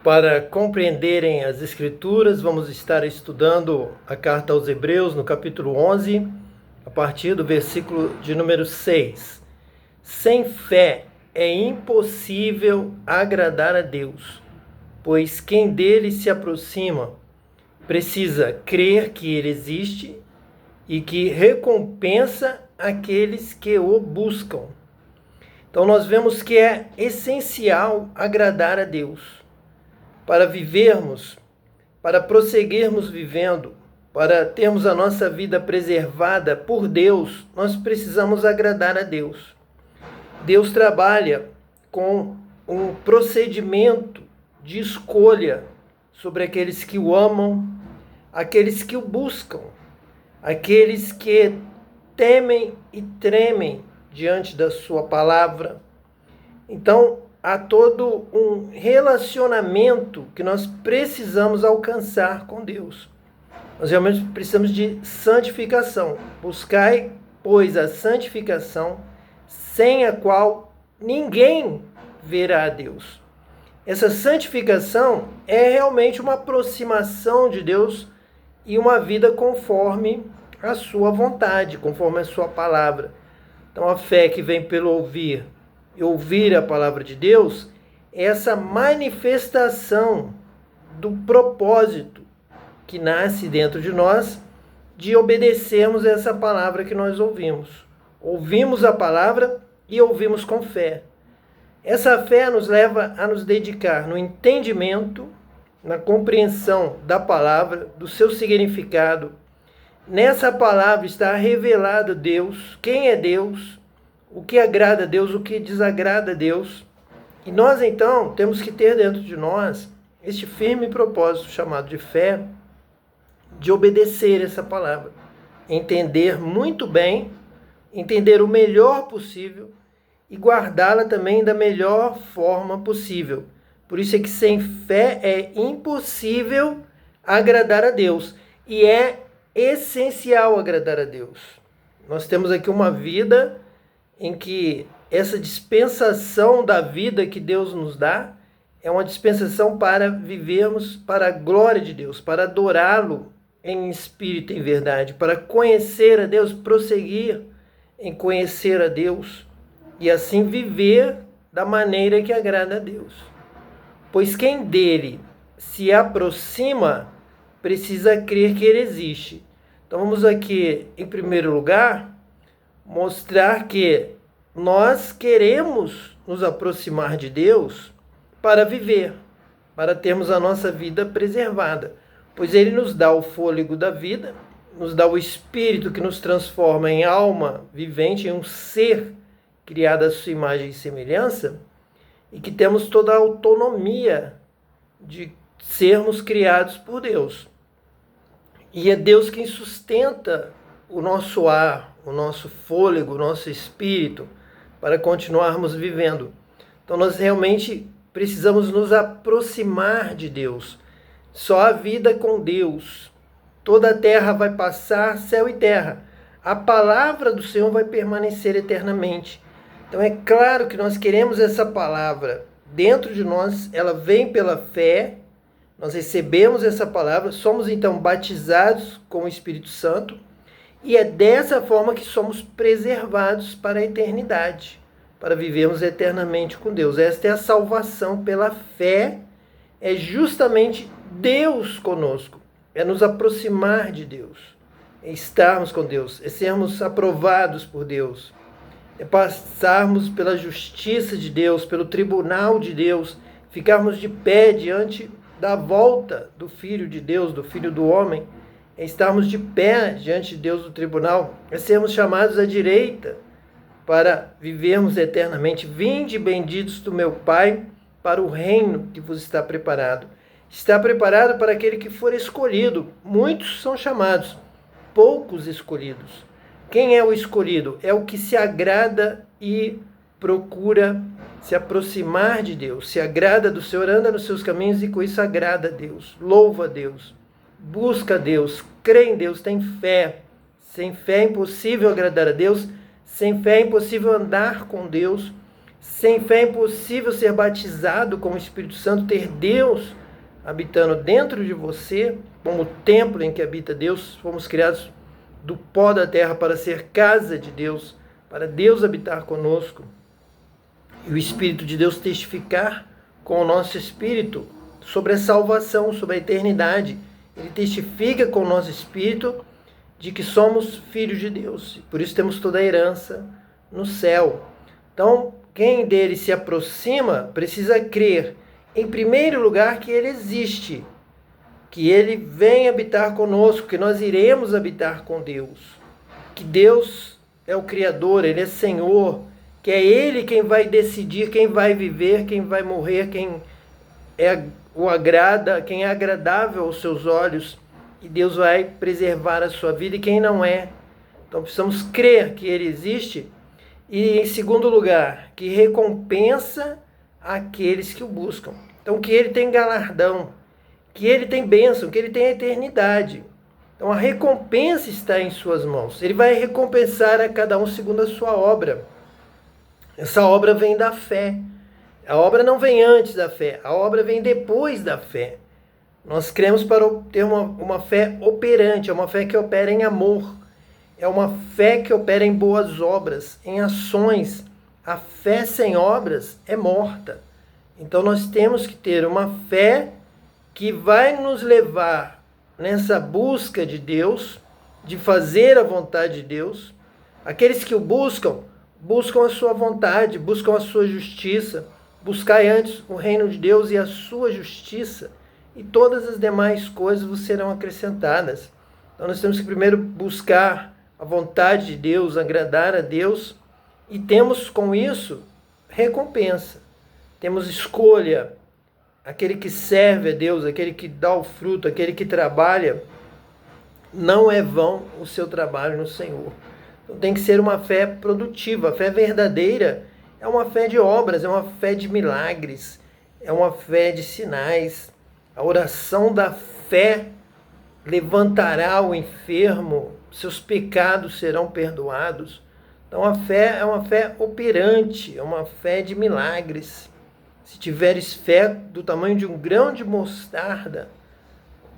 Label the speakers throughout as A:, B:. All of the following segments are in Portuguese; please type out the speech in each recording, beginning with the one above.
A: Para compreenderem as Escrituras, vamos estar estudando a carta aos Hebreus, no capítulo 11, a partir do versículo de número 6. Sem fé é impossível agradar a Deus, pois quem dele se aproxima precisa crer que ele existe e que recompensa aqueles que o buscam. Então nós vemos que é essencial agradar a Deus. Para vivermos, para prosseguirmos vivendo, para termos a nossa vida preservada por Deus, nós precisamos agradar a Deus. Deus trabalha com um procedimento de escolha sobre aqueles que o amam, aqueles que o buscam, aqueles que temem e tremem diante da sua palavra. Então, há todo um relacionamento que nós precisamos alcançar com Deus. Nós realmente precisamos de santificação. Buscai, pois, a santificação, sem a qual ninguém verá a Deus. Essa santificação é realmente uma aproximação de Deus e uma vida conforme a sua vontade, conforme a sua palavra. Então, a fé que vem pelo ouvir e ouvir a palavra de Deus é essa manifestação do propósito que nasce dentro de nós de obedecermos essa palavra que nós ouvimos. Ouvimos a palavra e ouvimos com fé. Essa fé nos leva a nos dedicar no entendimento, na compreensão da palavra, do seu significado. Nessa palavra está revelado Deus, quem é Deus, o que agrada a Deus, o que desagrada a Deus. E nós, então, temos que ter dentro de nós este firme propósito chamado de fé, de obedecer essa palavra, entender muito bem, entender o melhor possível e guardá-la também da melhor forma possível. Por isso é que sem fé é impossível agradar a Deus. E é essencial agradar a Deus. Nós temos aqui uma vida em que essa dispensação da vida que Deus nos dá é uma dispensação para vivermos para a glória de Deus, para adorá-lo em espírito e em verdade, para conhecer a Deus, prosseguir em conhecer a Deus e assim viver da maneira que agrada a Deus. Pois quem dele se aproxima precisa crer que ele existe. Então vamos aqui, em primeiro lugar, mostrar que nós queremos nos aproximar de Deus para viver, para termos a nossa vida preservada, pois Ele nos dá o fôlego da vida, nos dá o Espírito que nos transforma em alma vivente, em um ser criado à sua imagem e semelhança, e que temos toda a autonomia de sermos criados por Deus. E é Deus quem sustenta o nosso ar, o nosso fôlego, o nosso espírito, para continuarmos vivendo. Então nós realmente precisamos nos aproximar de Deus. Só a vida com Deus. Toda a terra vai passar, céu e terra. A palavra do Senhor vai permanecer eternamente. Então é claro que nós queremos essa palavra dentro de nós, ela vem pela fé, nós recebemos essa palavra, somos então batizados com o Espírito Santo, e é dessa forma que somos preservados para a eternidade, para vivermos eternamente com Deus. Esta é a salvação pela fé, é justamente Deus conosco, é nos aproximar de Deus, é estarmos com Deus, é sermos aprovados por Deus, é passarmos pela justiça de Deus, pelo tribunal de Deus, ficarmos de pé diante da volta do Filho de Deus, do Filho do homem, é estarmos de pé diante de Deus do tribunal, é sermos chamados à direita para vivermos eternamente. Vinde, benditos do meu Pai, para o reino que vos está preparado. Está preparado para aquele que for escolhido. Muitos são chamados, poucos escolhidos. Quem é o escolhido? É o que se agrada e procura se aproximar de Deus, se agrada do Senhor, anda nos seus caminhos e com isso agrada a Deus, louva a Deus, busca a Deus, crê em Deus, tem fé. Sem fé é impossível agradar a Deus, sem fé é impossível andar com Deus, Sem fé é impossível ser batizado com o Espírito Santo, ter Deus habitando dentro de você, como o templo em que habita Deus. Fomos criados do pó da terra para ser casa de Deus, para Deus habitar conosco. E o Espírito de Deus testificar com o nosso espírito sobre a salvação, sobre a eternidade. Ele testifica com o nosso espírito de que somos filhos de Deus. Por isso temos toda a herança no céu. Então, quem dele se aproxima precisa crer, em primeiro lugar, que ele existe, que ele vem habitar conosco, que nós iremos habitar com Deus, que Deus é o Criador, Ele é Senhor, que é Ele quem vai decidir quem vai viver, quem vai morrer, quem o agrada, quem é agradável aos seus olhos, e Deus vai preservar a sua vida, e quem não é. Então precisamos crer que Ele existe, e em segundo lugar, que recompensa aqueles que o buscam. Então que Ele tem galardão, que Ele tem bênção, que Ele tem a eternidade. Então a recompensa está em suas mãos. Ele vai recompensar a cada um segundo a sua obra. Essa obra vem da fé. A obra não vem antes da fé, a obra vem depois da fé. Nós cremos para ter uma fé operante, é uma fé que opera em amor, é uma fé que opera em boas obras, em ações. A fé sem obras é morta. Então nós temos que ter uma fé que vai nos levar nessa busca de Deus, de fazer a vontade de Deus. Aqueles que o buscam a sua vontade, buscam a sua justiça. Buscai antes o reino de Deus e a sua justiça, e todas as demais coisas vos serão acrescentadas. Então nós temos que primeiro buscar a vontade de Deus, agradar a Deus, e temos com isso recompensa. Temos escolha. Aquele que serve a Deus, aquele que dá o fruto, aquele que trabalha, não é vão o seu trabalho no Senhor. Então tem que ser uma fé produtiva. A fé verdadeira é uma fé de obras, é uma fé de milagres, é uma fé de sinais. A oração da fé levantará o enfermo, seus pecados serão perdoados. Então a fé é uma fé operante, é uma fé de milagres. Se tiveres fé do tamanho de um grão de mostarda,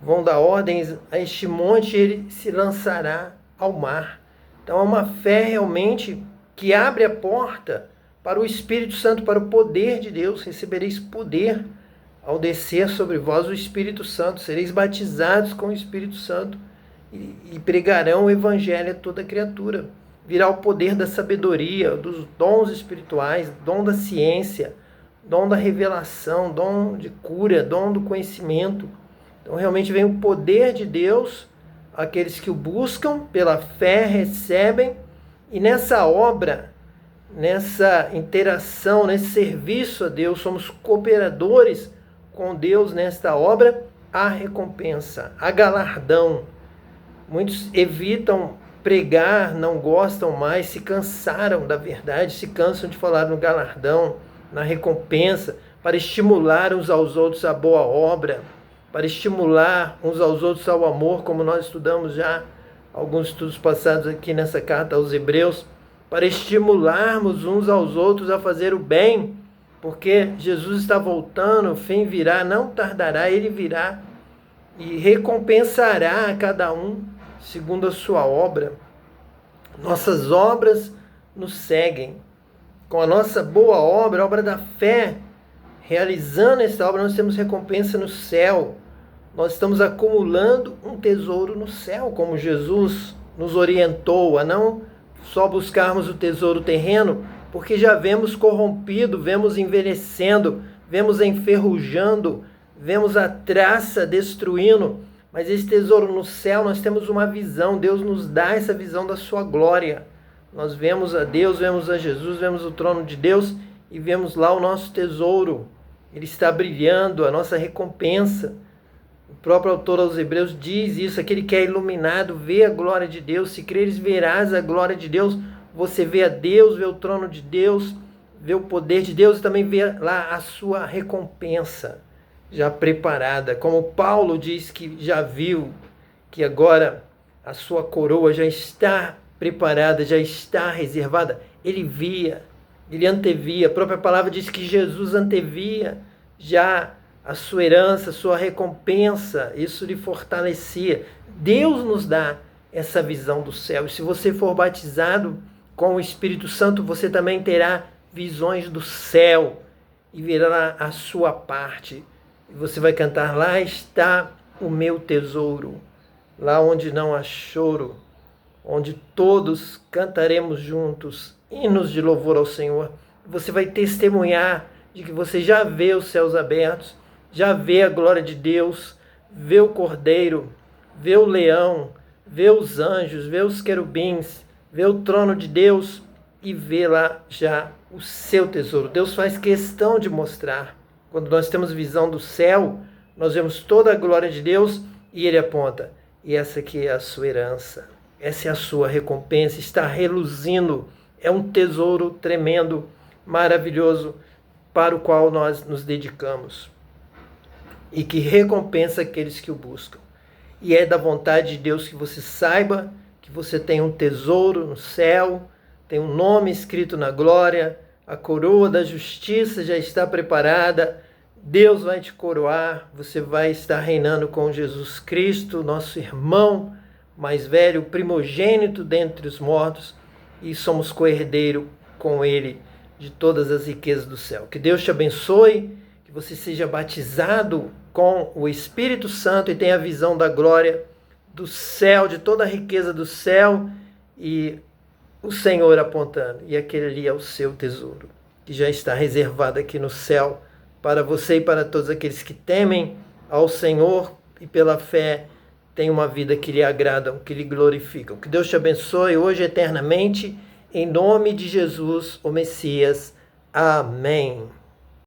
A: vão dar ordens a este monte e ele se lançará ao mar. Então é uma fé realmente que abre a porta para o Espírito Santo, para o poder de Deus. Recebereis poder ao descer sobre vós o Espírito Santo. Sereis batizados com o Espírito Santo e pregarão o Evangelho a toda criatura. Virá o poder da sabedoria, dos dons espirituais, dom da ciência, dom da revelação, dom de cura, dom do conhecimento. Então realmente vem o poder de Deus, aqueles que o buscam pela fé recebem, e nessa obra, nessa interação, nesse serviço a Deus, somos cooperadores com Deus nesta obra, há recompensa, há galardão. Muitos evitam pregar, não gostam mais, se cansaram da verdade, se cansam de falar no galardão, na recompensa, para estimular uns aos outros a boa obra, para estimular uns aos outros ao amor, como nós estudamos já alguns estudos passados aqui nessa carta aos Hebreus, para estimularmos uns aos outros a fazer o bem, porque Jesus está voltando, o fim virá, não tardará, ele virá e recompensará a cada um segundo a sua obra. Nossas obras nos seguem. Com a nossa boa obra, a obra da fé, realizando esta obra, nós temos recompensa no céu. Nós estamos acumulando um tesouro no céu, como Jesus nos orientou a não só buscarmos o tesouro terreno, porque já vemos corrompido, vemos envelhecendo, vemos enferrujando, vemos a traça destruindo. Mas esse tesouro no céu, nós temos uma visão, Deus nos dá essa visão da sua glória. Nós vemos a Deus, vemos a Jesus, vemos o trono de Deus e vemos lá o nosso tesouro. Ele está brilhando, a nossa recompensa. O próprio autor aos Hebreus diz isso: aquele que é iluminado vê a glória de Deus. Se creres, verás a glória de Deus. Você vê a Deus, vê o trono de Deus, vê o poder de Deus e também vê lá a sua recompensa já preparada. Como Paulo diz que já viu, que agora a sua coroa já está preparada, já está reservada. Ele via Ele antevia, a própria palavra diz que Jesus antevia já a sua herança, a sua recompensa, isso lhe fortalecia. Deus nos dá essa visão do céu. E se você for batizado com o Espírito Santo, você também terá visões do céu e virá a sua parte. E você vai cantar: lá está o meu tesouro, lá onde não há choro, onde todos cantaremos juntos hinos de louvor ao Senhor. Você vai testemunhar de que você já vê os céus abertos, já vê a glória de Deus, vê o Cordeiro, vê o leão, vê os anjos, vê os querubins, vê o trono de Deus e vê lá já o seu tesouro. Deus faz questão de mostrar. Quando nós temos visão do céu, nós vemos toda a glória de Deus e Ele aponta: e essa aqui é a sua herança, essa é a sua recompensa, está reluzindo. É um tesouro tremendo, maravilhoso, para o qual nós nos dedicamos e que recompensa aqueles que o buscam. E é da vontade de Deus que você saiba que você tem um tesouro no céu, tem um nome escrito na glória, a coroa da justiça já está preparada, Deus vai te coroar, você vai estar reinando com Jesus Cristo, nosso irmão mais velho, primogênito dentre os mortos, e somos co-herdeiro com Ele de todas as riquezas do céu. Que Deus te abençoe, que você seja batizado com o Espírito Santo e tenha a visão da glória do céu, de toda a riqueza do céu, e o Senhor apontando, e aquele ali é o seu tesouro, que já está reservado aqui no céu, para você e para todos aqueles que temem ao Senhor e pela fé têm uma vida que lhe agradam, que lhe glorificam. Que Deus te abençoe hoje eternamente, em nome de Jesus, o Messias. Amém.